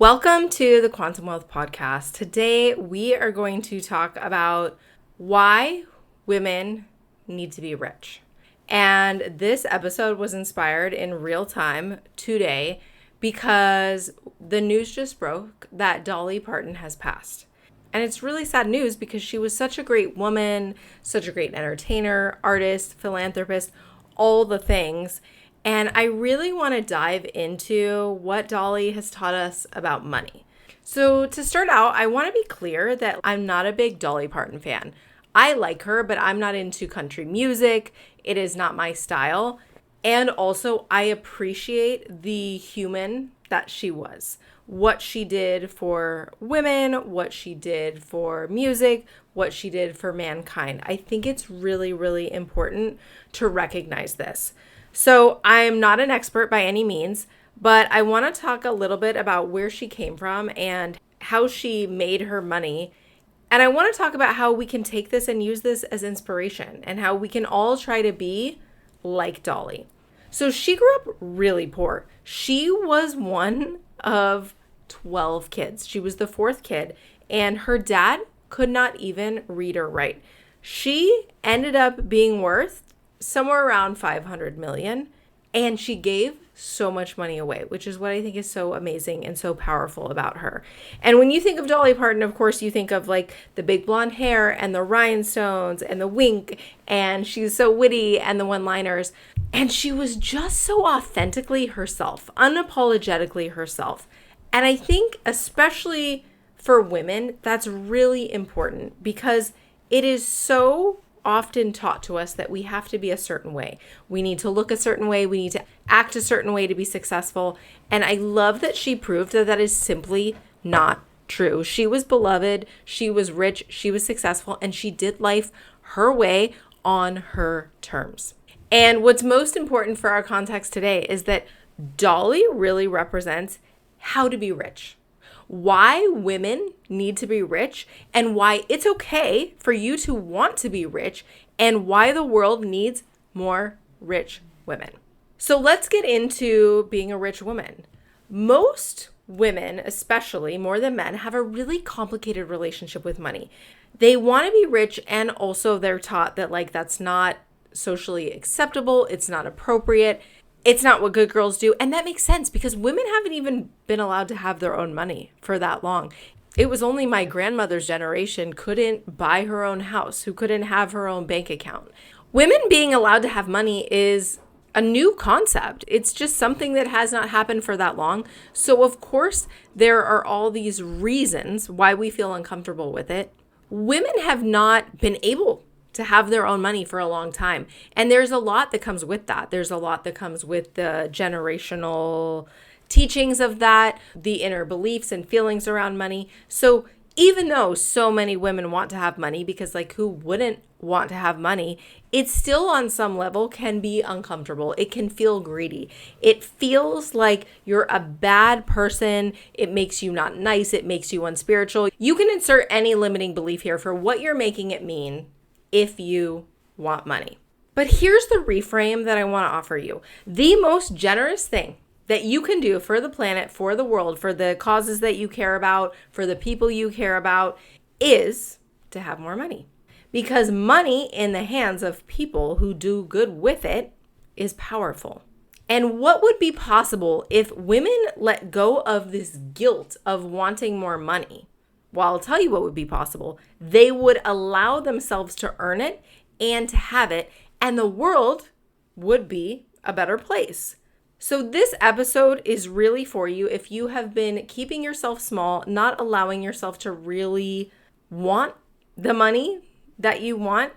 Welcome to the Quantum Wealth Podcast. Today, we are going to talk about why women need to be rich. And this episode was inspired in real time today because the news just broke that Dolly Parton has passed. And it's really sad news because she was such a great woman, such a great entertainer, artist, philanthropist, all the things. And I really want to dive into what Dolly has taught us about money. So to start out, I want to be clear that I'm not a big Dolly Parton fan. I like her, but I'm not into country music. It is not my style. And also, I appreciate the human that she was. What she did for women, what she did for music, what she did for mankind. I think it's really, really important to recognize this. So I'm not an expert by any means, but I want to talk a little bit about where she came from and how she made her money. And I want to talk about how we can take this and use this as inspiration and how we can all try to be like Dolly. So she grew up really poor. She was one of 12 kids. She was the fourth kid, and her dad could not even read or write. She ended up being worth somewhere around 500 million, and she gave so much money away, which is what I think is so amazing and so powerful about her. And when you think of Dolly Parton, of course, you think of like the big blonde hair and the rhinestones and the wink, and she's so witty and the one-liners. And she was just so authentically herself, unapologetically herself. And I think especially for women, that's really important because it is so often taught to us that we have to be a certain way. We need to look a certain way. We need to act a certain way to be successful. And I love that she proved that that is simply not true. She was beloved, she was rich, she was successful, and she did life her way on her terms. And what's most important for our context today is that Dolly really represents how to be rich. Why women need to be rich and why it's okay for you to want to be rich and why the world needs more rich women. So let's get into being a rich woman. Most women, especially more than men, have a really complicated relationship with money. They want to be rich, and also they're taught that that's not socially acceptable. It's not appropriate. It's not what good girls do. And that makes sense because women haven't even been allowed to have their own money for that long. It was only my grandmother's generation couldn't buy her own house, who couldn't have her own bank account. Women being allowed to have money is a new concept. It's just something that has not happened for that long. So of course, there are all these reasons why we feel uncomfortable with it. Women have not been able to have their own money for a long time. And there's a lot that comes with that. There's a lot that comes with the generational teachings of that, the inner beliefs and feelings around money. So even though so many women want to have money, because who wouldn't want to have money, it still on some level can be uncomfortable. It can feel greedy. It feels like you're a bad person. It makes you not nice. It makes you unspiritual. You can insert any limiting belief here for what you're making it mean if you want money. But here's the reframe that I want to offer you. The most generous thing that you can do for the planet, for the world, for the causes that you care about, for the people you care about, is to have more money. Because money in the hands of people who do good with it is powerful. And what would be possible if women let go of this guilt of wanting more money? Well, I'll tell you what would be possible. They would allow themselves to earn it and to have it, and the world would be a better place. So this episode is really for you if you have been keeping yourself small, not allowing yourself to really want the money that you want,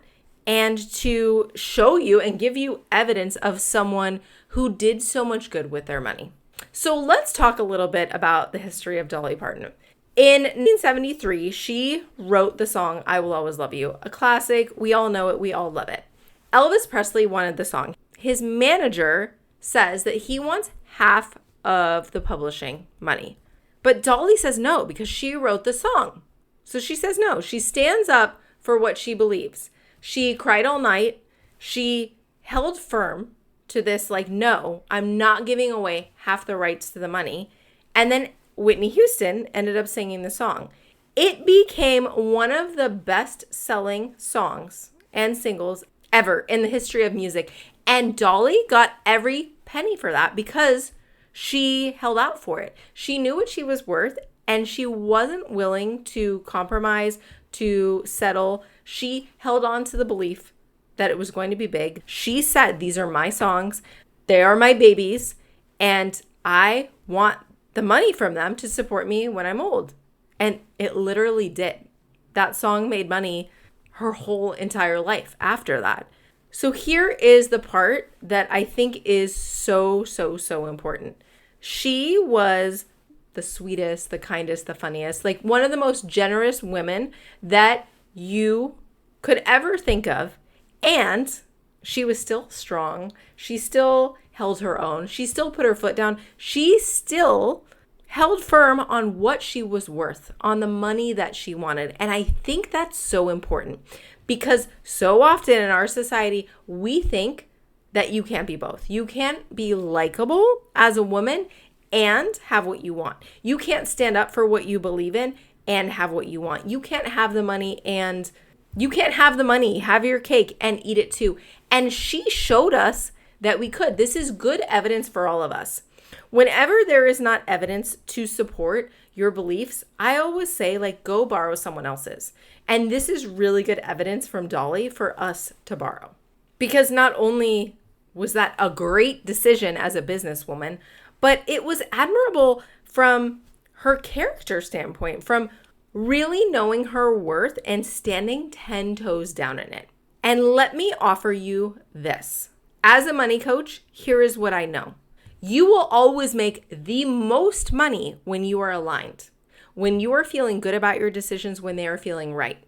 and to show you and give you evidence of someone who did so much good with their money. So let's talk a little bit about the history of Dolly Parton. In 1973, she wrote the song, "I Will Always Love You," a classic. We all know it. We all love it. Elvis Presley wanted the song. His manager says that he wants half of the publishing money. But Dolly says no because she wrote the song. So she says no. She stands up for what she believes. She cried all night. She held firm to this, no, I'm not giving away half the rights to the money. And then Whitney Houston ended up singing the song. It became one of the best-selling songs and singles ever in the history of music. And Dolly got every penny for that because she held out for it. She knew what she was worth, and she wasn't willing to compromise, to settle. She held on to the belief that it was going to be big. She said, these are my songs. They are my babies. And I want the money from them to support me when I'm old. And it literally did. That song made money her whole entire life after that. So here is the part that I think is so important. She was the sweetest, the kindest, the funniest, like one of the most generous women that you could ever think of. And she was still strong. She still held her own. She still put her foot down. She still held firm on what she was worth, on the money that she wanted. And I think that's so important because so often in our society, we think that you can't be both. You can't be likable as a woman and have what you want. You can't stand up for what you believe in and have what you want. You can't have the money and you can't have the money, have your cake and eat it too. And she showed us that we could. This is good evidence for all of us. Whenever there is not evidence to support your beliefs, I always say, like, go borrow someone else's. And this is really good evidence from Dolly for us to borrow. Because not only was that a great decision as a businesswoman, but it was admirable from her character standpoint, from really knowing her worth and standing 10 toes down in it. And let me offer you this. As a money coach, here is what I know. You will always make the most money when you are aligned, when you are feeling good about your decisions, when they are feeling right,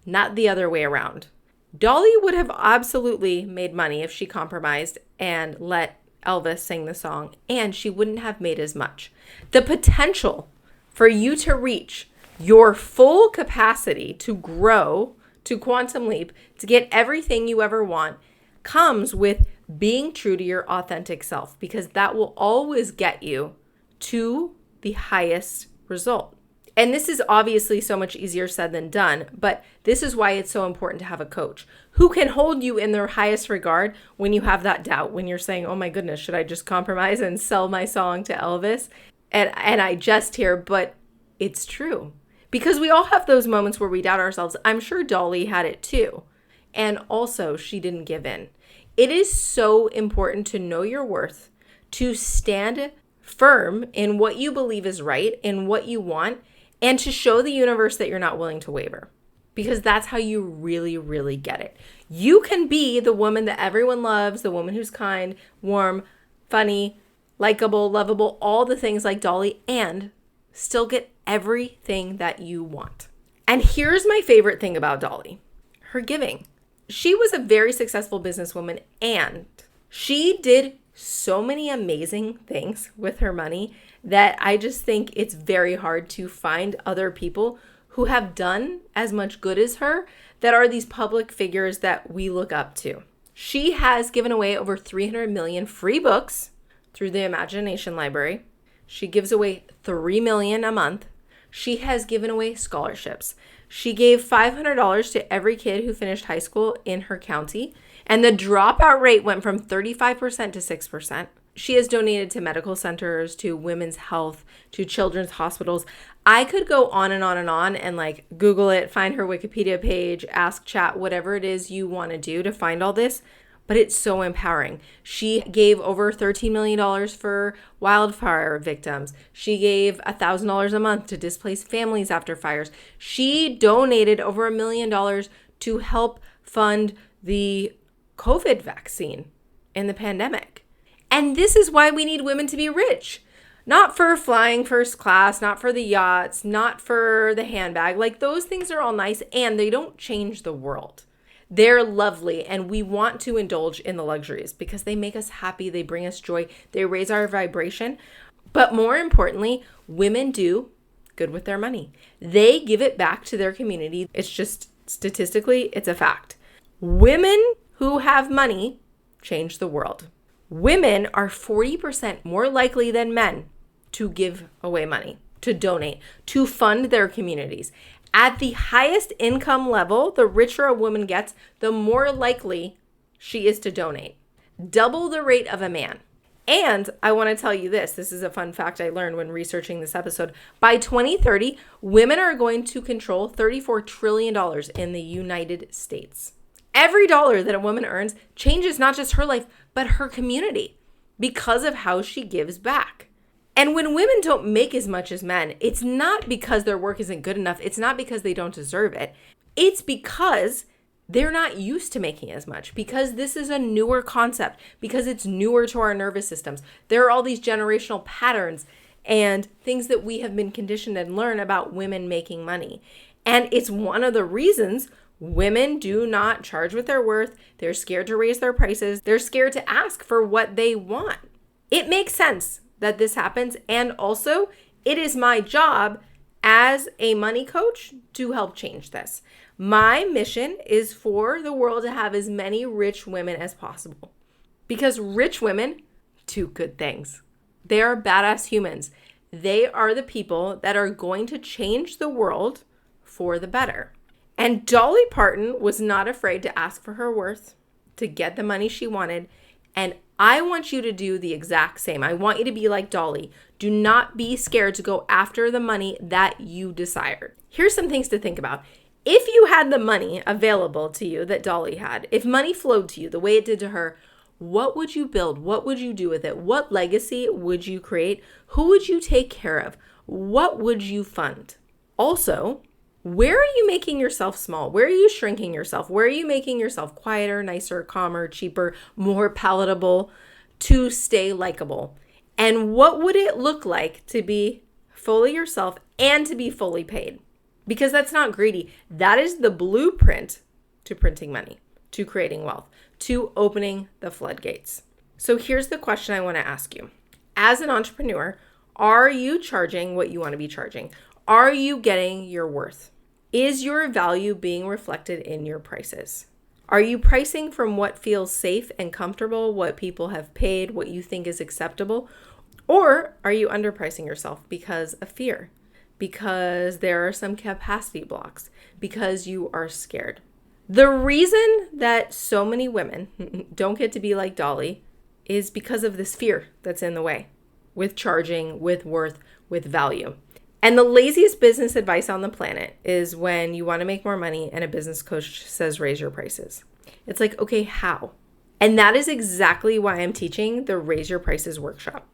not the other way around. Dolly would have absolutely made money if she compromised and let Elvis sing the song, and she wouldn't have made as much. The potential for you to reach your full capacity to grow, to quantum leap, to get everything you ever want comes with being true to your authentic self, because that will always get you to the highest result. And this is obviously so much easier said than done, but this is why it's so important to have a coach who can hold you in their highest regard when you have that doubt, when you're saying, oh my goodness, should I just compromise and sell my song to Elvis? And I jest here, but it's true. Because we all have those moments where we doubt ourselves. I'm sure Dolly had it too. And also, she didn't give in. It is so important to know your worth, to stand firm in what you believe is right, in what you want, and to show the universe that you're not willing to waver. Because that's how you really, really get it. You can be the woman that everyone loves, the woman who's kind, warm, funny, likable, lovable, all the things like Dolly, and still get everything that you want. And here's my favorite thing about Dolly, her giving. She was a very successful businesswoman, and she did so many amazing things with her money that I just think it's very hard to find other people who have done as much good as her that are these public figures that we look up to. She has given away over 300 million free books through the Imagination Library. She gives away 3 million a month. She has given away scholarships. She gave $500 to every kid who finished high school in her county, and the dropout rate went from 35% to 6%. She has donated to medical centers, to women's health, to children's hospitals. I could go on and on and on and like Google it, find her Wikipedia page, ask chat, whatever it is you want to do to find all this. But it's so empowering. She gave over $13 million for wildfire victims. She gave $1,000 a month to displaced families after fires. She donated over $1 million to help fund the COVID vaccine in the pandemic. And this is why we need women to be rich. Not for flying first class, not for the yachts, not for the handbag. Like, those things are all nice and they don't change the world. They're lovely, and we want to indulge in the luxuries because they make us happy, they bring us joy, they raise our vibration. But more importantly, women do good with their money. They give it back to their community. It's just statistically, it's a fact. Women who have money change the world. Women are 40% more likely than men to give away money. to donate, to fund their communities. At the highest income level, the richer a woman gets, the more likely she is to donate. Double the rate of a man. And I want to tell you this is a fun fact I learned when researching this episode. By 2030, women are going to control $34 trillion in the United States. Every dollar that a woman earns changes not just her life, but her community because of how she gives back. And when women don't make as much as men, it's not because their work isn't good enough. It's not because they don't deserve it. It's because they're not used to making as much, because this is a newer concept, because it's newer to our nervous systems. There are all these generational patterns and things that we have been conditioned and learn about women making money. And it's one of the reasons women do not charge with their worth. They're scared to raise their prices. They're scared to ask for what they want. It makes sense that this happens. And also, it is my job as a money coach to help change this. My mission is for the world to have as many rich women as possible. Because rich women do good things. They are badass humans. They are the people that are going to change the world for the better. And Dolly Parton was not afraid to ask for her worth, to get the money she wanted. And I want you to do the exact same. I want you to be like Dolly. Do not be scared to go after the money that you desire. Here's some things to think about. If you had the money available to you that Dolly had, if money flowed to you the way it did to her, what would you build? What would you do with it? What legacy would you create? Who would you take care of? What would you fund? Also, where are you making yourself small? Where are you shrinking yourself? Where are you making yourself quieter, nicer, calmer, cheaper, more palatable to stay likable? And what would it look like to be fully yourself and to be fully paid? Because that's not greedy. That is the blueprint to printing money, to creating wealth, to opening the floodgates. So here's the question I want to ask you. As an entrepreneur, are you charging what you want to be charging? Are you getting your worth? Is your value being reflected in your prices? Are you pricing from what feels safe and comfortable, what people have paid, what you think is acceptable? Or are you underpricing yourself because of fear? Because there are some capacity blocks, because you are scared? The reason that so many women don't get to be like Dolly is because of this fear that's in the way with charging, with worth, with value. And the laziest business advice on the planet is when you want to make more money and a business coach says, raise your prices. It's like, okay, how? And that is exactly why I'm teaching the Raise Your Prices workshop.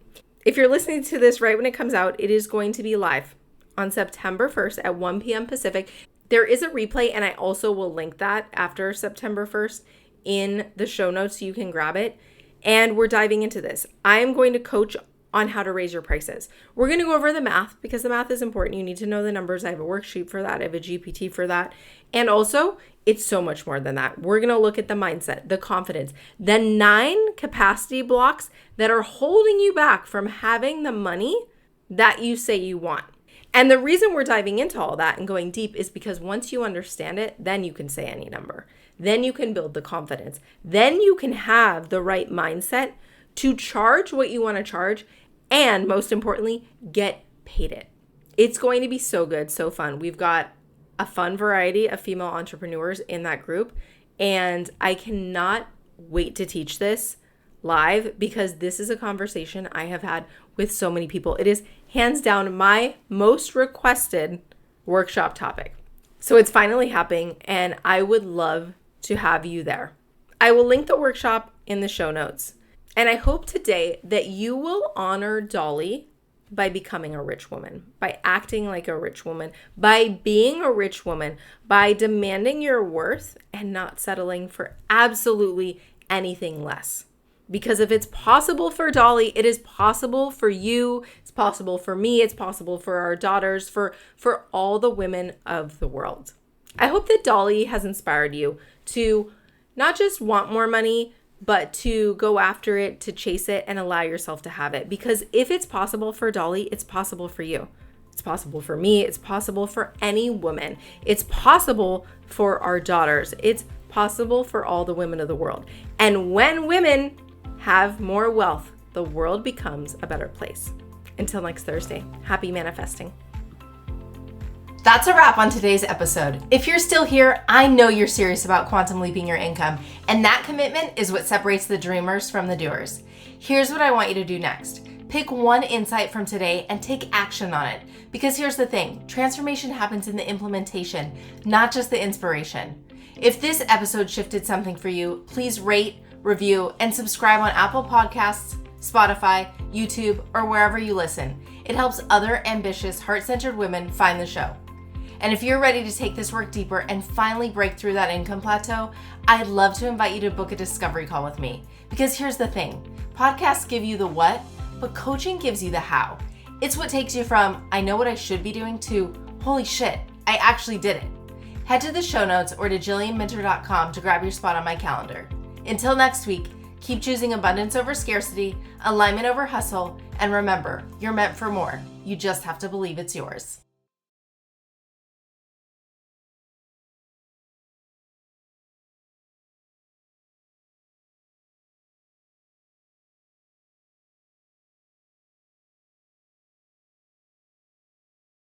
If you're listening to this right when it comes out, it is going to be live on September 1st at 1 p.m. Pacific. There is a replay, and I also will link that after September 1st in the show notes so you can grab it. And we're diving into this. I am going to coach on how to raise your prices. We're going to go over the math because the math is important. You need to know the numbers. I have a worksheet for that. I have a GPT for that. And also, it's so much more than that. We're going to look at the mindset, the confidence, the 9 capacity blocks that are holding you back from having the money that you say you want. And the reason we're diving into all that and going deep is because once you understand it, then you can say any number. Then you can build the confidence. Then you can have the right mindset to charge what you want to charge, and most importantly, get paid it. It's going to be so good, so fun. We've got a fun variety of female entrepreneurs in that group, and I cannot wait to teach this live because this is a conversation I have had with so many people. It is hands down my most requested workshop topic. So it's finally happening, and I would love to have you there. I will link the workshop in the show notes. And I hope today that you will honor Dolly by becoming a rich woman, by acting like a rich woman, by being a rich woman, by demanding your worth and not settling for absolutely anything less. Because if it's possible for Dolly, it is possible for you, it's possible for me, it's possible for our daughters, for all the women of the world. I hope that Dolly has inspired you to not just want more money, but to go after it, to chase it, and allow yourself to have it. Because if it's possible for Dolly, it's possible for you. It's possible for me. It's possible for any woman. It's possible for our daughters. It's possible for all the women of the world. And when women have more wealth, the world becomes a better place. Until next Thursday, happy manifesting. That's a wrap on today's episode. If you're still here, I know you're serious about quantum leaping your income, and that commitment is what separates the dreamers from the doers. Here's what I want you to do next. Pick one insight from today and take action on it. Because here's the thing, transformation happens in the implementation, not just the inspiration. If this episode shifted something for you, please rate, review, and subscribe on Apple Podcasts, Spotify, YouTube, or wherever you listen. It helps other ambitious, heart-centered women find the show. And if you're ready to take this work deeper and finally break through that income plateau, I'd love to invite you to book a discovery call with me. Because here's the thing, podcasts give you the what, but coaching gives you the how. It's what takes you from, I know what I should be doing, to, holy shit, I actually did it. Head to the show notes or to jillianminter.com to grab your spot on my calendar. Until next week, keep choosing abundance over scarcity, alignment over hustle, and remember, you're meant for more. You just have to believe it's yours.